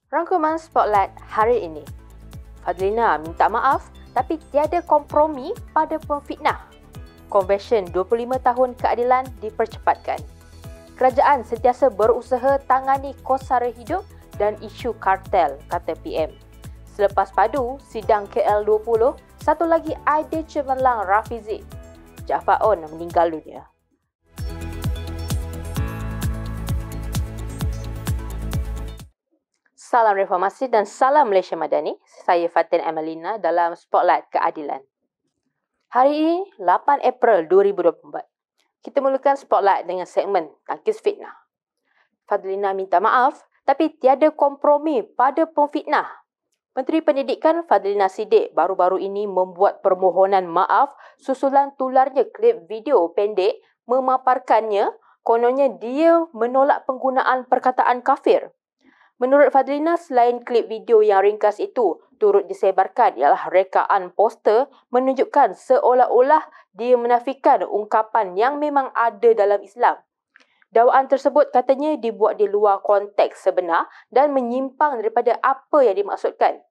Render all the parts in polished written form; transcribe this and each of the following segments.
Rangkuman Spotlight hari ini. Fadlina minta maaf tapi tiada kompromi pada pemfitnah. Konvensyen 25 tahun keadilan dipercepatkan. Kerajaan sentiasa berusaha tangani kos sara hidup dan isu kartel, kata PM. Selepas padu sidang KL20, satu lagi idea cemerlang Rafizi. Jaafar On meninggal dunia. Salam Reformasi dan salam Malaysia Madani. Saya Fatin Amelina dalam Spotlight Keadilan. Hari ini 8 April 2024. Kita mulakan Spotlight dengan segmen Tangkis Fitnah. Fadlina minta maaf tapi tiada kompromi pada pemfitnah. Menteri Pendidikan Fadlina Siddiq baru-baru ini membuat permohonan maaf susulan tularnya klip video pendek memaparkannya kononnya dia menolak penggunaan perkataan kafir. Menurut Fadlina, selain klip video yang ringkas itu turut disebarkan ialah rekaan poster menunjukkan seolah-olah dia menafikan ungkapan yang memang ada dalam Islam. Dakwaan tersebut katanya dibuat di luar konteks sebenar dan menyimpang daripada apa yang dimaksudkan.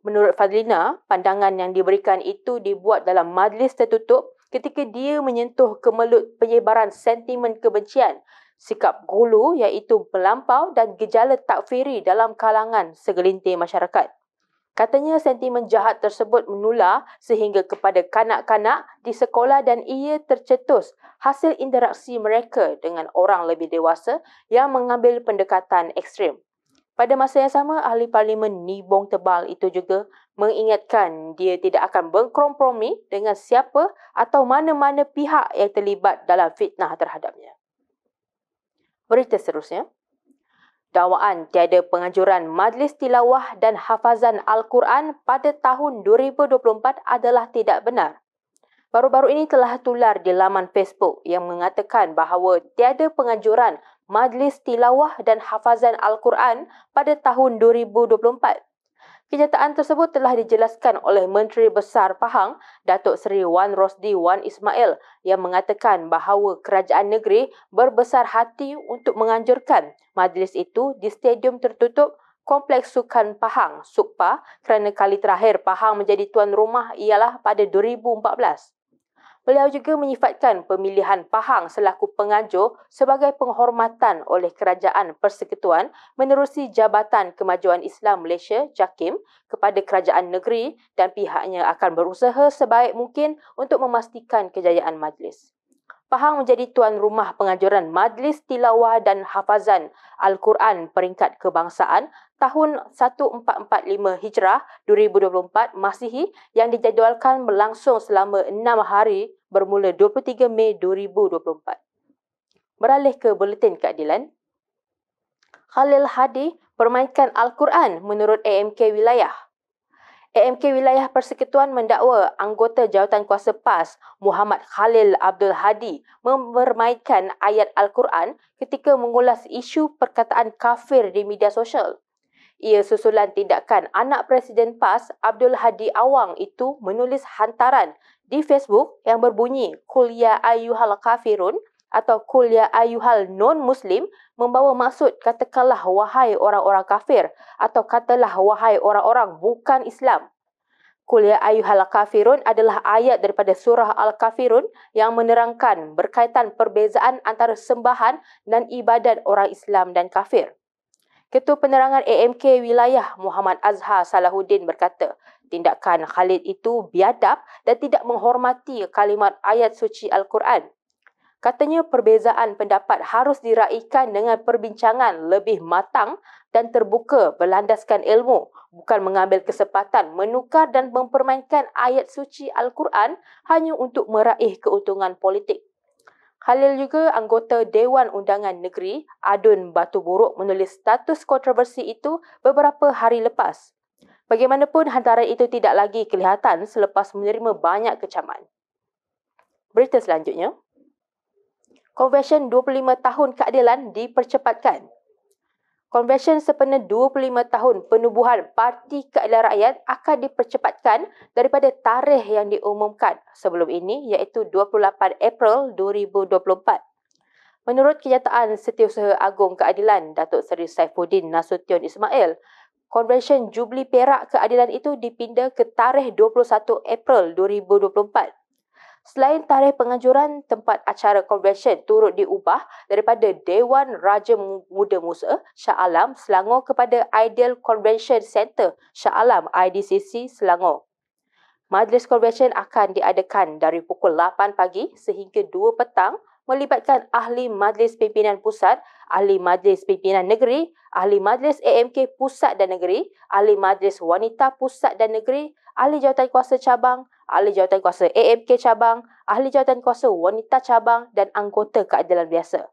Menurut Fadlina, pandangan yang diberikan itu dibuat dalam majlis tertutup ketika dia menyentuh kemelut penyebaran sentimen kebencian, sikap gulu iaitu melampau dan gejala takfiri dalam kalangan segelintir masyarakat. Katanya sentimen jahat tersebut menular sehingga kepada kanak-kanak di sekolah dan ia tercetus hasil interaksi mereka dengan orang lebih dewasa yang mengambil pendekatan ekstrim. Pada masa yang sama, ahli parlimen Nibong Tebal itu juga mengingatkan dia tidak akan berkompromi dengan siapa atau mana-mana pihak yang terlibat dalam fitnah terhadapnya. Berita seterusnya. Dakwaan tiada penganjuran Majlis Tilawah dan Hafazan Al-Quran pada tahun 2024 adalah tidak benar. Baru-baru ini telah tular di laman Facebook yang mengatakan bahawa tiada penganjuran Majlis Tilawah dan Hafazan Al-Quran pada tahun 2024. Kenyataan tersebut telah dijelaskan oleh Menteri Besar Pahang, Datuk Seri Wan Rosdi Wan Ismail yang mengatakan bahawa kerajaan negeri berbesar hati untuk menganjurkan majlis itu di stadium tertutup Kompleks Sukan Pahang, SUKPA, kerana kali terakhir Pahang menjadi tuan rumah ialah pada 2014. Beliau juga menyifatkan pemilihan Pahang selaku penganjur sebagai penghormatan oleh Kerajaan Persekutuan menerusi Jabatan Kemajuan Islam Malaysia JAKIM kepada kerajaan negeri dan pihaknya akan berusaha sebaik mungkin untuk memastikan kejayaan majlis. Pahang menjadi tuan rumah penganjuran Majlis Tilawah dan Hafazan Al-Quran Peringkat Kebangsaan tahun 1445 Hijrah 2024 Masihi yang dijadualkan berlangsung selama 6 hari bermula 23 Mei 2024. Beralih ke Buletin Keadilan. Khalil Hadi permainkan Al-Quran menurut AMK Wilayah. AMK Wilayah Persekutuan mendakwa anggota Jawatankuasa PAS Muhammad Khalil Abdul Hadi mempermainkan ayat Al-Quran ketika mengulas isu perkataan kafir di media sosial. Ia susulan tindakan anak Presiden PAS Abdul Hadi Awang itu menulis hantaran di Facebook yang berbunyi Qul ya ayyuhal kafirun atau Qul ya ayyuhal non-muslim membawa maksud katakanlah wahai orang-orang kafir atau katalah wahai orang-orang bukan Islam. Qul ya ayyuhal kafirun adalah ayat daripada surah Al-Kafirun yang menerangkan berkaitan perbezaan antara sembahan dan ibadat orang Islam dan kafir. Ketua Penerangan AMK Wilayah Muhammad Azhar Salahuddin berkata, tindakan Khalid itu biadab dan tidak menghormati kalimat ayat suci Al-Quran. Katanya perbezaan pendapat harus diraikan dengan perbincangan lebih matang dan terbuka berlandaskan ilmu, bukan mengambil kesempatan menukar dan mempermainkan ayat suci Al-Quran hanya untuk meraih keuntungan politik. Khalil juga anggota Dewan Undangan Negeri Adun Batu Buruk menulis status kontroversi itu beberapa hari lepas. Bagaimanapun hantaran itu tidak lagi kelihatan selepas menerima banyak kecaman. Berita selanjutnya. Konvensyen 25 tahun keadilan dipercepatkan. Konvensyen sempena 25 tahun penubuhan Parti Keadilan Rakyat akan dipercepatkan daripada tarikh yang diumumkan sebelum ini iaitu 28 April 2024. Menurut kenyataan Setiausaha Agung Keadilan Datuk Seri Saifuddin Nasution Ismail, Konvensyen Jubli Perak Keadilan itu dipindah ke tarikh 21 April 2024. Selain tarikh penganjuran, tempat acara konvensyen turut diubah daripada Dewan Raja Muda Musa Shah Alam Selangor kepada Ideal Convention Centre Shah Alam IDCC Selangor. Majlis konvensyen akan diadakan dari pukul 8 pagi sehingga 2 petang melibatkan ahli Majlis Pimpinan Pusat, ahli Majlis Pimpinan Negeri, ahli Majlis AMK Pusat dan Negeri, ahli Majlis Wanita Pusat dan Negeri, ahli jawatankuasa cabang, ahli jawatankuasa AMK cabang, ahli jawatankuasa wanita cabang dan anggota keadilan biasa.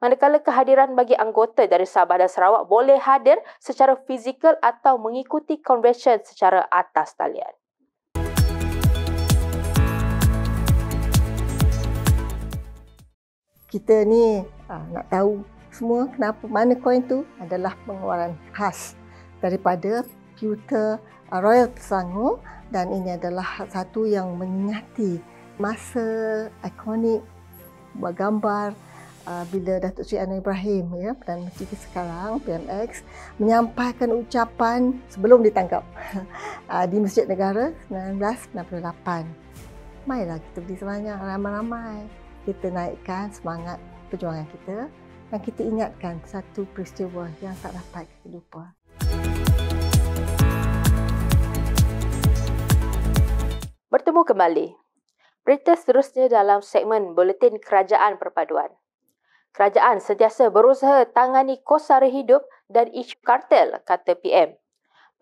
Manakala kehadiran bagi anggota dari Sabah dan Sarawak boleh hadir secara fizikal atau mengikuti konvensyen secara atas talian. Kita ni nak tahu semua kenapa mana koin tu adalah pengeluaran khas daripada Pewter Royal Selangor, dan ini adalah satu yang mengingati masa ikonik buat gambar bila Datuk Seri Anwar Ibrahim, Perdana Menteri sekarang PMX, menyampaikan ucapan sebelum ditangkap di Masjid Negara 1998. Mailah kita beri sebanyak, ramai-ramai kita naikkan semangat perjuangan kita dan kita ingatkan satu peristiwa yang tak dapat kita lupa. Bertemu kembali. Berita seterusnya dalam segmen Buletin Kerajaan Perpaduan. Kerajaan sentiasa berusaha tangani kos sara hidup dan isu kartel, kata PM.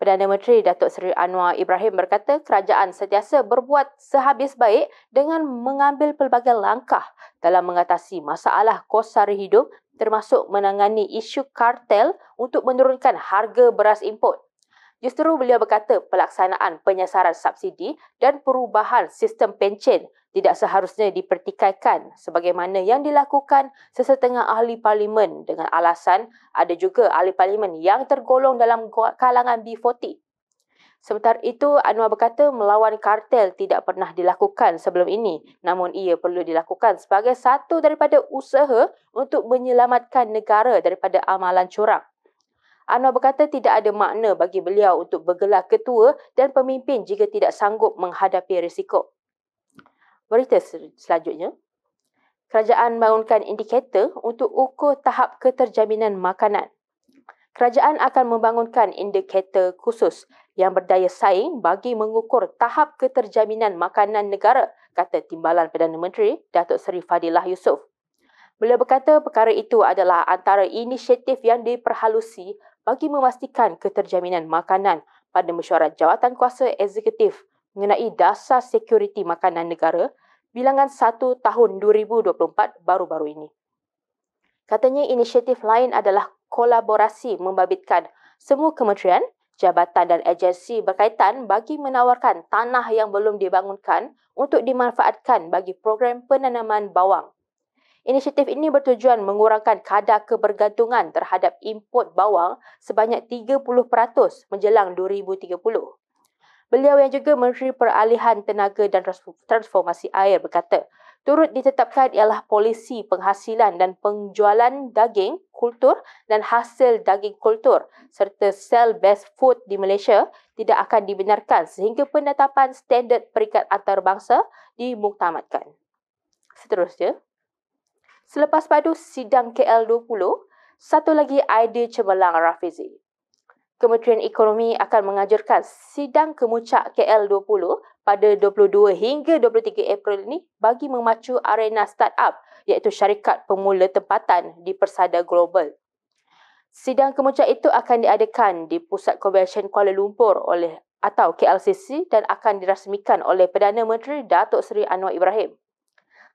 Perdana Menteri Datuk Seri Anwar Ibrahim berkata kerajaan sentiasa berbuat sehabis baik dengan mengambil pelbagai langkah dalam mengatasi masalah kos sara hidup termasuk menangani isu kartel untuk menurunkan harga beras import. Justru beliau berkata pelaksanaan penyasaran subsidi dan perubahan sistem pencen tidak seharusnya dipertikaikan sebagaimana yang dilakukan sesetengah ahli parlimen dengan alasan ada juga ahli parlimen yang tergolong dalam kalangan B40. Sementara itu, Anwar berkata melawan kartel tidak pernah dilakukan sebelum ini, namun ia perlu dilakukan sebagai satu daripada usaha untuk menyelamatkan negara daripada amalan curang. Anwar berkata tidak ada makna bagi beliau untuk bergelar ketua dan pemimpin jika tidak sanggup menghadapi risiko. Berita selanjutnya. Kerajaan bangunkan indikator untuk ukur tahap keterjaminan makanan. Kerajaan akan membangunkan indikator khusus yang berdaya saing bagi mengukur tahap keterjaminan makanan negara, kata Timbalan Perdana Menteri Datuk Seri Fadilah Yusof. Beliau berkata perkara itu adalah antara inisiatif yang diperhalusi bagi memastikan keterjaminan makanan pada mesyuarat Jawatankuasa Eksekutif mengenai dasar sekuriti makanan negara bilangan 1 tahun 2024 baru-baru ini. Katanya inisiatif lain adalah kolaborasi membabitkan semua kementerian, jabatan dan agensi berkaitan bagi menawarkan tanah yang belum dibangunkan untuk dimanfaatkan bagi program penanaman bawang. Inisiatif ini bertujuan mengurangkan kadar kebergantungan terhadap import bawang sebanyak 30% menjelang 2030. Beliau yang juga Menteri Peralihan Tenaga dan Transformasi Air berkata, turut ditetapkan ialah polisi penghasilan dan penjualan daging kultur dan hasil daging kultur serta cell-based food di Malaysia tidak akan dibenarkan sehingga penetapan standard peringkat antarabangsa dimuktamadkan. Seterusnya, selepas padu sidang KL20, satu lagi idea cemerlang Rafizi. Kementerian Ekonomi akan mengajarkan sidang kemuncak KL20 pada 22 hingga 23 April ini bagi memacu arena startup iaitu syarikat pemula tempatan di persada global. Sidang kemuncak itu akan diadakan di Pusat Konvensyen Kuala Lumpur atau KLCC dan akan dirasmikan oleh Perdana Menteri Datuk Seri Anwar Ibrahim.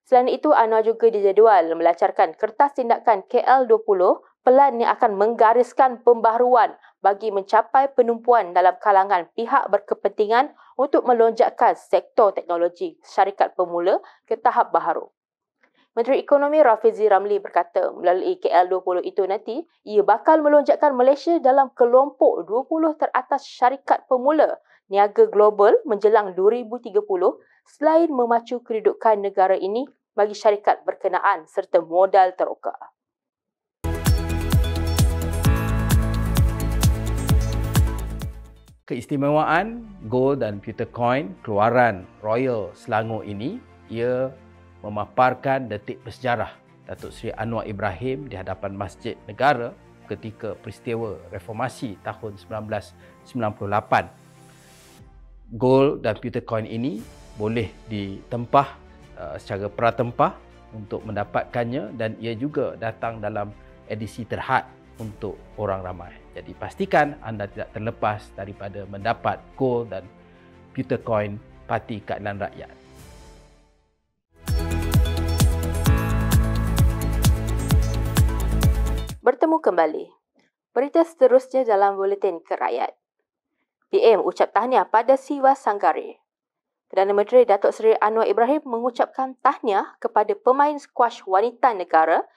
Selain itu, Anwar juga dijadual melancarkan kertas tindakan KL20 pelan yang akan menggariskan pembaharuan bagi mencapai penumpuan dalam kalangan pihak berkepentingan untuk melonjakkan sektor teknologi syarikat pemula ke tahap baharu. Menteri Ekonomi Rafizi Ramli berkata melalui KL20 itu nanti, ia bakal melonjakkan Malaysia dalam kelompok 20 teratas syarikat pemula niaga global menjelang 2030 selain memacu kedudukan negara ini bagi syarikat berkenaan serta modal teroka. Keistimewaan gold dan pewter coin keluaran Royal Selangor ini, ia memaparkan detik bersejarah Datuk Seri Anwar Ibrahim di hadapan Masjid Negara ketika peristiwa reformasi tahun 1998. Gold dan pewter coin ini boleh ditempah secara pratempah untuk mendapatkannya, dan ia juga datang dalam edisi terhad untuk orang ramai. Jadi pastikan anda tidak terlepas daripada mendapat gold dan pewter coin Parti Keadilan Rakyat. Bertemu kembali. Berita seterusnya dalam Buletin Kerakyat. PM ucap tahniah pada Siva Sanggari. Perdana Menteri Datuk Seri Anwar Ibrahim mengucapkan tahniah kepada pemain skuash wanita negara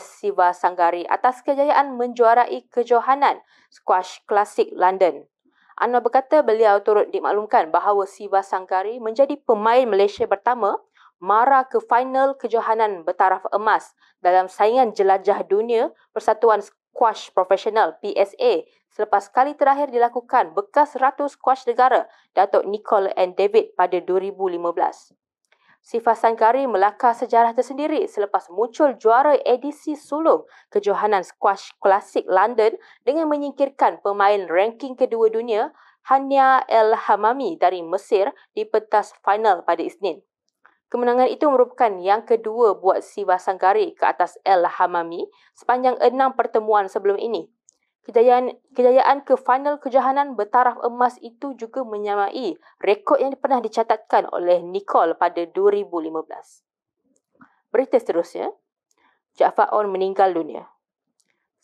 Siva Sanggari atas kejayaan menjuarai kejohanan skuash klasik London. Anwar berkata beliau turut dimaklumkan bahawa Siva Sanggari menjadi pemain Malaysia pertama mara ke final kejohanan bertaraf emas dalam saingan jelajah dunia Persatuan Skuash Profesional PSA selepas kali terakhir dilakukan bekas ratu skuash negara Datuk Nicole and David pada 2015. Siva Sanggari melakar sejarah tersendiri selepas muncul juara edisi sulung kejohanan skuash klasik London dengan menyingkirkan pemain ranking kedua dunia Hania El Hamami dari Mesir di pentas final pada Isnin. Kemenangan itu merupakan yang kedua buat Siva Sanggari ke atas El Hamami sepanjang 6 pertemuan sebelum ini. Kejayaan ke final kejohanan bertaraf emas itu juga menyamai rekod yang pernah dicatatkan oleh Nicole pada 2015. Berita seterusnya, Jaafar Aun meninggal dunia.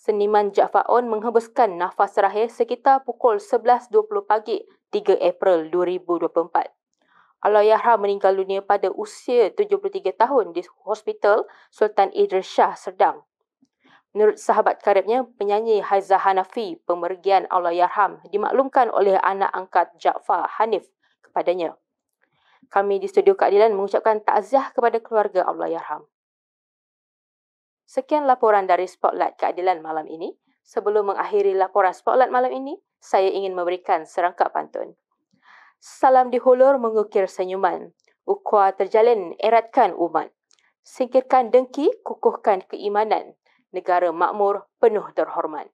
Seniman Jaafar Aun menghembuskan nafas terakhir sekitar pukul 11.20 pagi 3 April 2024. Allahyarham meninggal dunia pada usia 73 tahun di Hospital Sultan Idris Shah, Serdang. Menurut sahabat karibnya, penyanyi Haiza Hanafi, pemergian Allahyarham dimaklumkan oleh anak angkat Jaafar Hanif kepadanya. Kami di Studio Keadilan mengucapkan takziah kepada keluarga Allahyarham. Sekian laporan dari Spotlight Keadilan malam ini. Sebelum mengakhiri laporan Spotlight malam ini, saya ingin memberikan serangkap pantun. Salam dihulur mengukir senyuman. Ukhuwah terjalin eratkan umat. Singkirkan dengki, kukuhkan keimanan. Negara makmur penuh terhormat.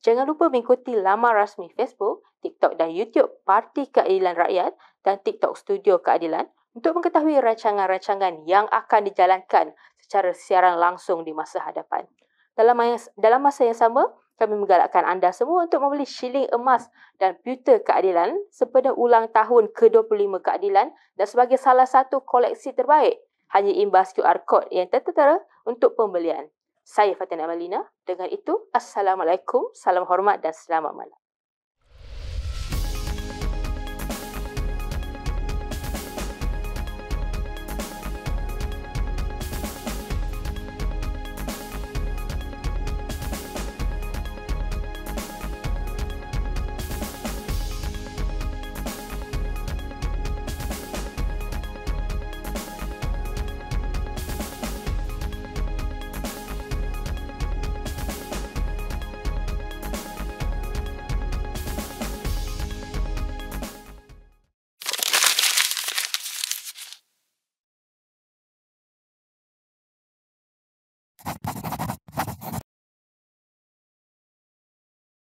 Jangan lupa mengikuti laman rasmi Facebook, TikTok dan YouTube Parti Keadilan Rakyat dan TikTok Studio Keadilan untuk mengetahui rancangan-rancangan yang akan dijalankan secara siaran langsung di masa hadapan. Dalam masa yang sama, kami menggalakkan anda semua untuk membeli shilling emas dan pewter keadilan sempena ulang tahun ke-25 keadilan dan sebagai salah satu koleksi terbaik, hanya imbas QR Code yang tertera untuk pembelian. Saya Fatin Amalina. Dengan itu, Assalamualaikum, salam hormat dan selamat malam.